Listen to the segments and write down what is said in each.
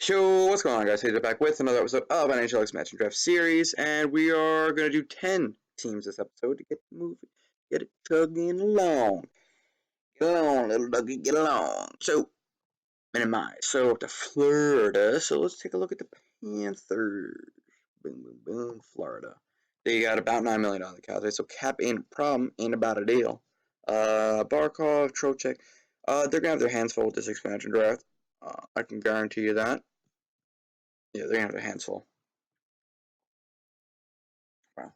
So what's going on, guys? Hey, back with another episode of NHL Match and Draft Series, and we are gonna do 10 teams this episode to get moving, get it chugging along. Get along, little doggy, get along. So, minimize. So up to Florida. So let's take a look at the Panthers. Boom, boom, boom, Florida. They got about $9 million on the cap. So cap ain't a problem, ain't about a deal. Barkov, Trocheck. They're gonna have their hands full with this expansion draft. I can guarantee you that. Yeah, they're gonna have their hands full. Wow.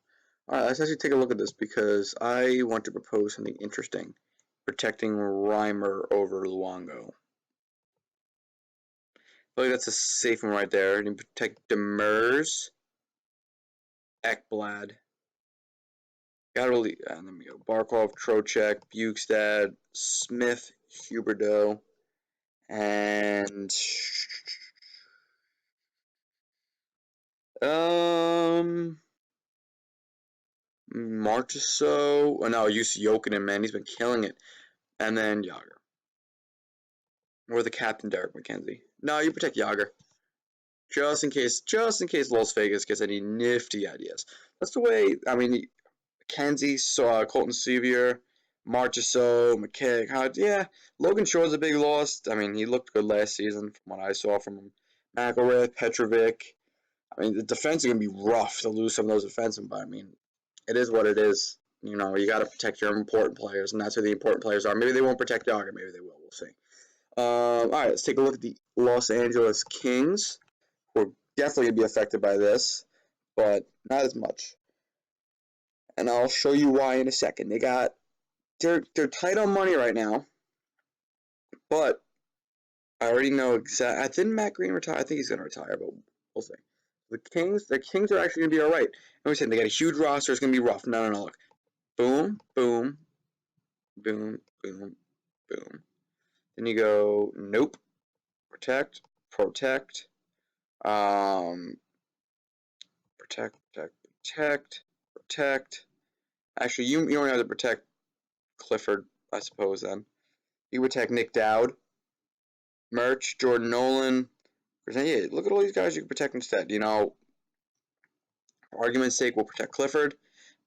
Alright, let's actually take a look at this because I want to propose something interesting. Protecting Reimer over Luongo. I feel like that's a safe one right there. And you protect Demers, Ekblad. Gotta really, and then we go Barkov, Trocheck, Bukestad, Smith, Huberdeau, and Marchessault. Oh no, Jussi Jokinen, man, he's been killing it. And then Yager. Or the captain, Derek McKenzie. No, you protect Yager. Just in case Las Vegas gets any nifty ideas. That's the way, I mean, McKenzie, Colton Sevier, Marchessault, McKay, yeah, Logan Shore's a big loss. I mean, he looked good last season from what I saw from him. McElrath, Petrovic. I mean, the defense is going to be rough to lose some of those defensemen, but I mean, it is what it is. You know, you got to protect your important players, and that's who the important players are. Maybe they won't protect Yager, maybe they will. We'll see. All right, let's take a look at the Los Angeles Kings. We're definitely going to be affected by this, but not as much. And I'll show you why in a second. They're tight on money right now, but I already know exactly. Didn't Matt Green retire? I think he's going to retire, but we'll see. The Kings are actually going to be all right. And we said they got a huge roster. It's going to be rough. No. Look, boom, boom, boom, boom, boom. Then you go, nope, protect, um, protect. Actually, you don't have to protect Clifford, I suppose. Then you protect Nick Dowd, Merch, Jordan Nolan. Yeah, look at all these guys you can protect instead. You know, for argument's sake, we'll protect Clifford.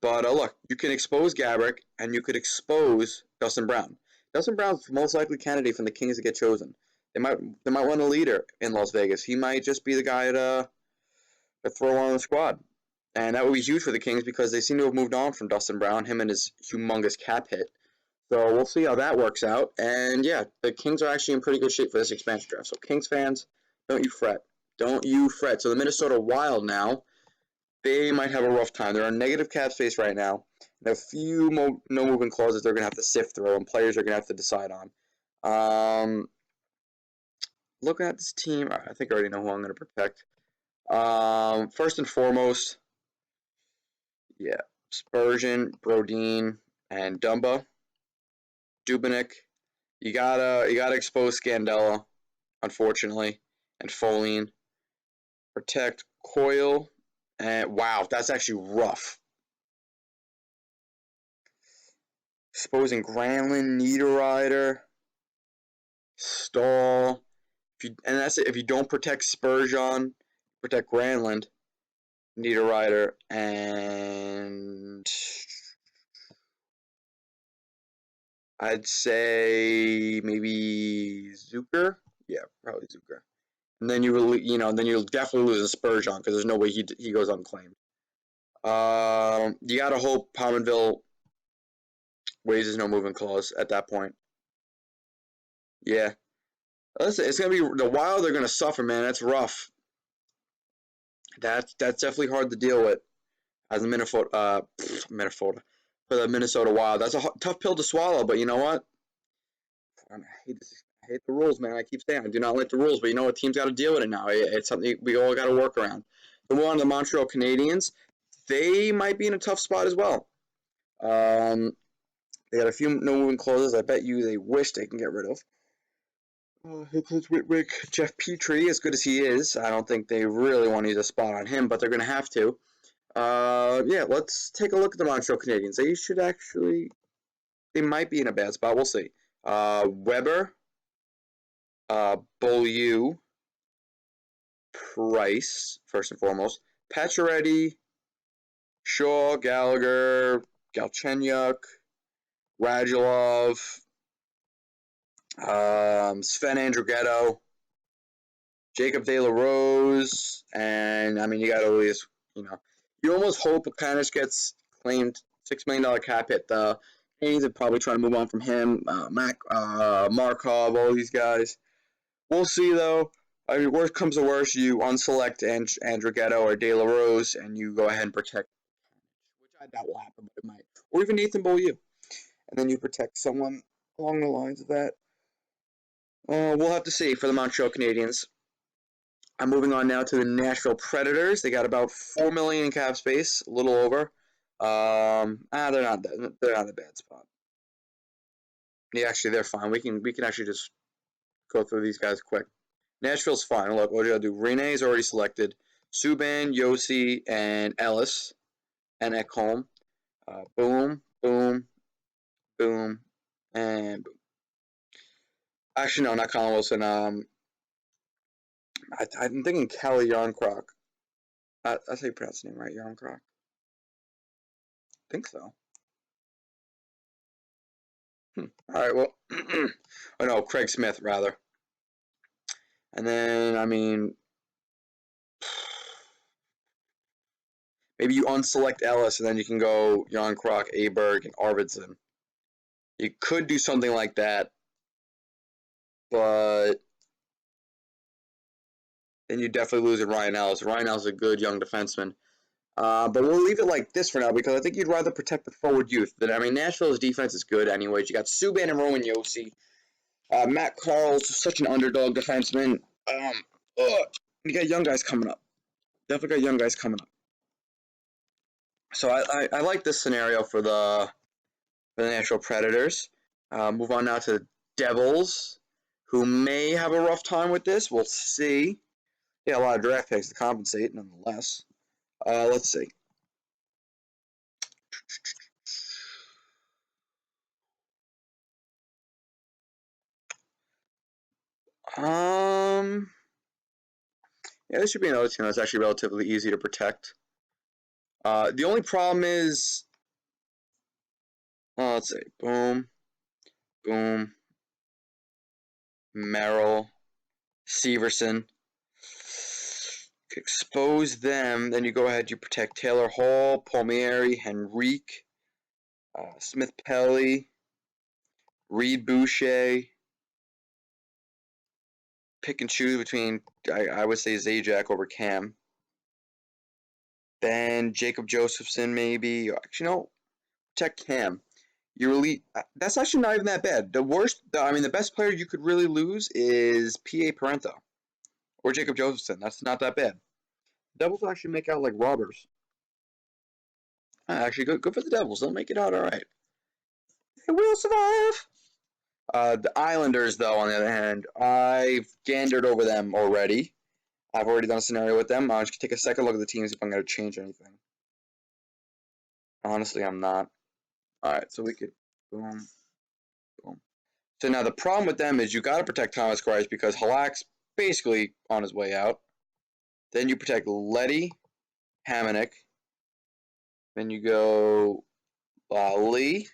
But look, you can expose Gabrick, and you could expose Dustin Brown. Dustin Brown's the most likely candidate from the Kings to get chosen. They might want a leader in Las Vegas. He might just be the guy to throw on the squad. And that would be huge for the Kings because they seem to have moved on from Dustin Brown, him and his humongous cap hit. So we'll see how that works out. And yeah, the Kings are actually in pretty good shape for this expansion draft. So Kings fans, don't you fret. Don't you fret. So the Minnesota Wild now, they might have a rough time. They're on negative cap space right now. And a few no moving clauses they're going to have to sift through and players are going to have to decide on. Looking at this team, I think I already know who I'm going to protect. First and foremost, yeah, Spurgeon, Brodin, and Dumba. Dubinick. You gotta expose Scandella, unfortunately, and Foline. Protect Coyle, and wow, that's actually rough. Exposing Granlund, Niederreiter, Stahl. And that's it. If you don't protect Spurgeon, protect Granlund, Niederreiter, and I'd say maybe Zucker. Yeah, probably Zucker. And then then you'll definitely lose a Spurgeon because there's no way he goes unclaimed. You gotta hope Pominville waives no movement clause at that point. Yeah, listen, it's gonna be the Wild. They're gonna suffer, man. That's rough. That's definitely hard to deal with as a Minnesota for the Minnesota Wild. That's a tough pill to swallow, but you know what? I hate this. I hate the rules, man. I keep saying I do not like the rules, but you know what? Teams got to deal with it now. It's something we all got to work around. The one on the Montreal Canadiens, they might be in a tough spot as well. They got a few no moving clauses. I bet you they wish they can get rid of. Hickless, Whitwick, Jeff Petrie, as good as he is, I don't think they really want to use a spot on him, but they're going to have to. Yeah, let's take a look at the Montreal Canadiens. They might be in a bad spot. We'll see. Weber, Beaulieu, Price, first and foremost. Pacioretty, Shaw, Gallagher, Galchenyuk, Radulov, Sven Andrighetto, Jacob De La Rose, and I mean you got to at least you almost hope Kanis gets claimed $6 million cap hit. The Canadiens are probably trying to move on from him. Markov, all these guys. We'll see though. I mean, worst comes to worst, you unselect Andrighetto or De La Rose, and you go ahead and protect, which I doubt will happen, but it might, or even Nathan Beaulieu, and then you protect someone along the lines of that. We'll have to see for the Montreal Canadiens. I'm moving on now to the Nashville Predators. They got about $4 million in cap space, a little over. They're not a bad spot. Yeah, actually, they're fine. We can actually just go through these guys quick. Nashville's fine. Look, what do you do? Rene is already selected. Subban, Yossi, and Ellis, and Ekholm. Boom, boom, boom, and boom. Actually, no, not Colin Wilson. I'm thinking Kelly Yarncroc. That's how you pronounce his name, right? Yarncroc. I think so. All right, well, oh no, Craig Smith rather. And then I mean, maybe you unselect Ellis, and then you can go Jan Krok, Aberg, and Arvidsson. You could do something like that, but then you definitely lose Ryan Ellis. Ryan Ellis is a good young defenseman. But we'll leave it like this for now because I think you'd rather protect the forward youth. But I mean, Nashville's defense is good anyways. You got Subban and Roman Yossi. Matt Carl's such an underdog defenseman. You got young guys coming up. Definitely got young guys coming up. So I like this scenario for the Nashville Predators. Move on now to the Devils, who may have a rough time with this. We'll see. Yeah, a lot of draft picks to compensate, nonetheless. Let's see. Yeah, this should be another team that's actually relatively easy to protect. The only problem is, let's see, boom, boom, Merrill, Severson. Expose them, then you go ahead, you protect Taylor Hall, Palmieri, Henrique, Smith Pelly, Reed Boucher. Pick and choose between, I would say, Zajac over Cam. Then Jacob Josephson, maybe. Actually, no, protect Cam. You really, that's actually not even that bad. The best player you could really lose is P.A. Parento or Jacob Josephson. That's not that bad. Devils actually make out like robbers. Actually, good for the Devils. They'll make it out all right. They will survive. The Islanders, though, on the other hand, I've gandered over them already. I've already done a scenario with them. I'll just take a second look at the teams if I'm going to change anything. Honestly, I'm not. All right, so we could boom, boom. So now the problem with them is you got to protect Thomas Greiss because Halak's basically on his way out. Then you protect Letty, Hamonic. Then you go Lee,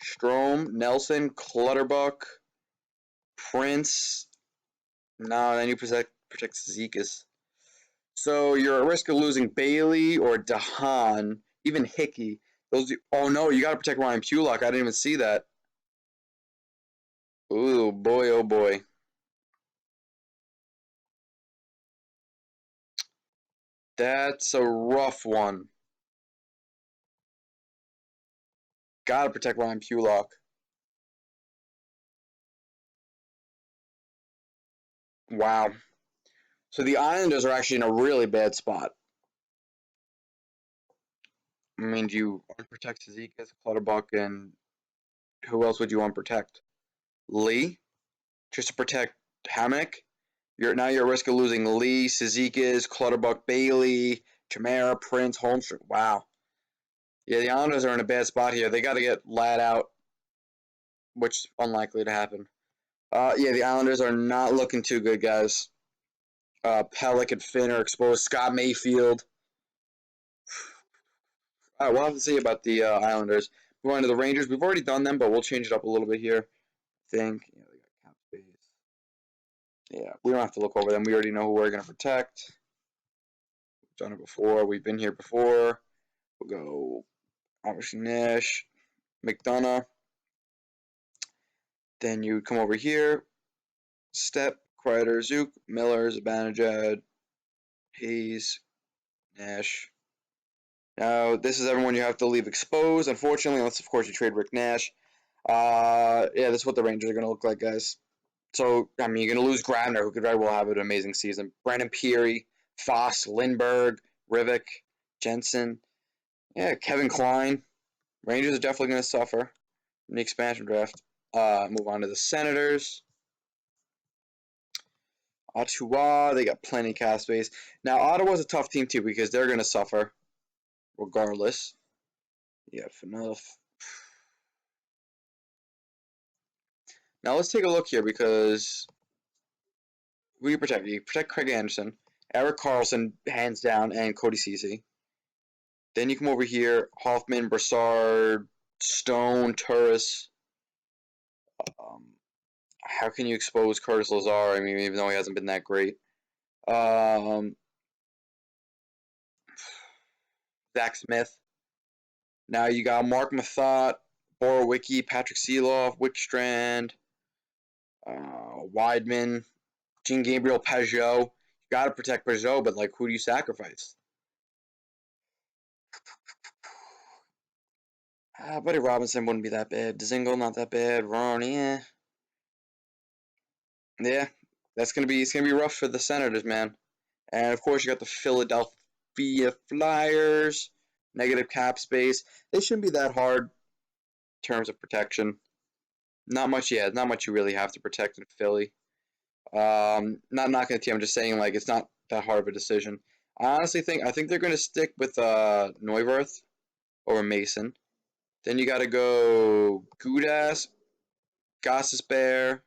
Strome, Nelson, Clutterbuck, Prince. No, then you protect Zekas. So you're at risk of losing Bailey or Dahan, even Hickey. Oh no, you got to protect Ryan Pulock. I didn't even see that. Ooh, boy, oh boy. That's a rough one. Got to protect Ryan Pulock. Wow. So the Islanders are actually in a really bad spot. I mean, do you unprotect Zekas, Clutterbuck, and who else would you unprotect? Lee? Just to protect Hammock? You're at risk of losing Lee, Cizikas, Clutterbuck, Bailey, Chimera, Prince, Holmstrom. Wow. Yeah, the Islanders are in a bad spot here. They got to get Ladd out, which is unlikely to happen. Yeah, the Islanders are not looking too good, guys. Pellick and Finn are exposed. Scott Mayfield. All right, we'll have to see about the Islanders. We're on to the Rangers. We've already done them, but we'll change it up a little bit here. I think. Yeah, they got cap space. Yeah, we don't have to look over them. We already know who we're going to protect. We've done it before. We've been here before. We'll go obviously Nash, McDonough. Then you come over here. Step, Kreider, Zook, Miller, Zibanejad, Hayes, Nash. Now, this is everyone you have to leave exposed, unfortunately, unless, of course, you trade Rick Nash. Yeah, that's what the Rangers are going to look like, guys. So, I mean, you're going to lose Grabner, who could very well have an amazing season. Brandon Peary, Foss, Lindbergh, Rivik, Jensen. Yeah, Kevin Klein. Rangers are definitely going to suffer in the expansion draft. Move on to the Senators. Ottawa, they got plenty of cap space. Now, Ottawa's a tough team, too, because they're going to suffer regardless. Yeah, enough. Now, let's take a look here because who do you protect? You protect Craig Anderson, Eric Carlson, hands down, and Cody Ceci. Then you come over here, Hoffman, Brassard, Stone, Turris. Um, how can you expose Curtis Lazar? I mean, even though he hasn't been that great. Um, Zach Smith. Now you got Mark Mathot, Borowicki, Patrick Seeloff, Wickstrand, Weidman, Jean Gabriel Pajot. You got to protect Pajot, but like, who do you sacrifice? Buddy Robinson wouldn't be that bad. Dzingel, not that bad. Ronnie, yeah. It's gonna be rough for the Senators, man. And of course, you got the Philadelphia Flyers, negative cap space. They shouldn't be that hard in terms of protection. Not much, yeah, not much you really have to protect in Philly. Not knocking the team. I'm just saying, like, it's not that hard of a decision. I think they're gonna stick with Neuwirth over Mason. Then you got to go Gudas, Goss's Bear,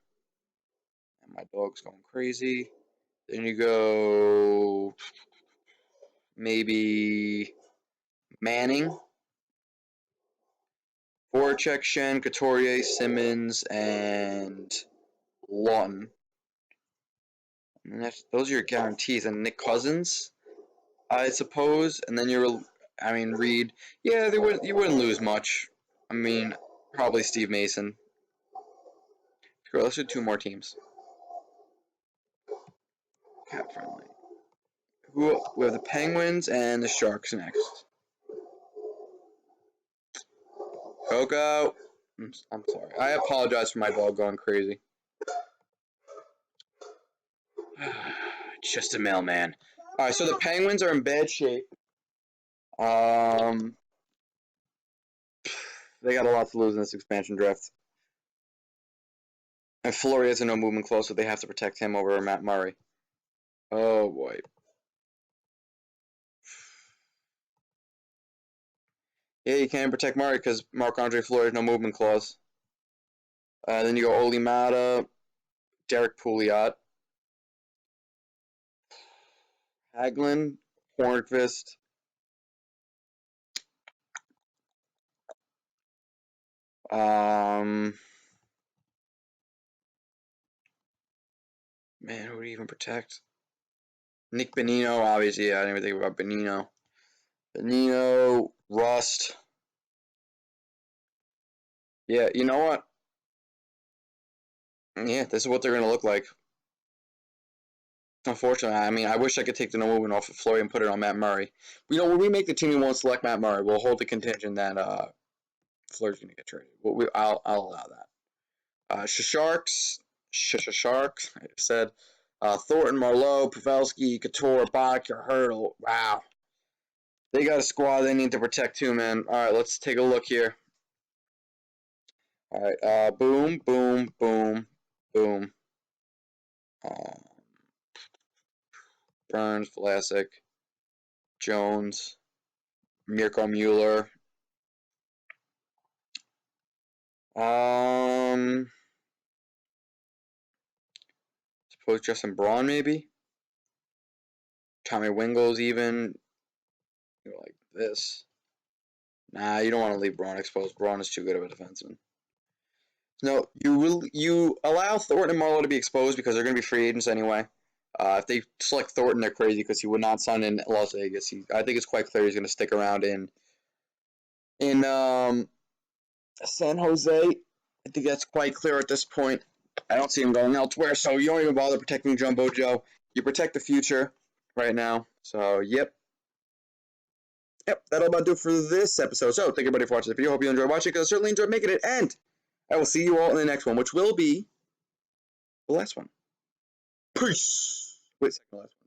and my dog's going crazy. Then you go maybe Manning, Voracek, Shen, Couturier, Simmons, and Lawton. And those are your guarantees. And Nick Cousins, I suppose. And then Reed. Yeah, you wouldn't lose much. I mean, probably Steve Mason. Sure, let's do two more teams. Cap friendly. We have the Penguins and the Sharks next. Coco. I'm sorry. I apologize for my dog going crazy. Just a mailman. All right, so the Penguins are in bad shape. Um, they got a lot to lose in this expansion draft. And Fleury has a no movement clause, so they have to protect him over Matt Murray. Oh boy. Yeah, you can't protect Murray because Marc-Andre Fleury has no movement clause. Then you go Oli Mata, Derek Pouliot, Hagelin, Hornqvist. Man, who do you even protect? Nick Bonino, obviously. Yeah, I didn't even think about Bonino. Bonino, Rust. Yeah, you know what? Yeah, this is what they're going to look like. Unfortunately, I mean, I wish I could take the no movement off of Fleury and put it on Matt Murray. When we make the team, we won't select Matt Murray. We'll hold the contingent that Fleury's going to get traded. I'll allow that. Sharks, I said. Thornton, Marlowe, Pavelski, Couture, Bodker, Hurdle. Wow. They got a squad they need to protect too, man. All right, let's take a look here. All right, boom, boom, boom, boom. Burns, Vlasic, Jones, Mirko Mueller. Um, Expose Justin Braun, maybe? Tommy Wingles, even. Like this. Nah, you don't want to leave Braun exposed. Braun is too good of a defenseman. No, you allow Thornton and Marlowe to be exposed because they're going to be free agents anyway. If they select Thornton, they're crazy because he would not sign in Las Vegas. I think it's quite clear he's going to stick around in San Jose. I think that's quite clear at this point. I don't see him going elsewhere, so you don't even bother protecting Jumbo Joe. You protect the future right now. So, yep. Yep, that'll about do it for this episode. So, thank you everybody for watching the video. Hope you enjoyed watching because I certainly enjoyed making it. And I will see you all in the next one, which will be the last one. Peace. Wait a second, the last one.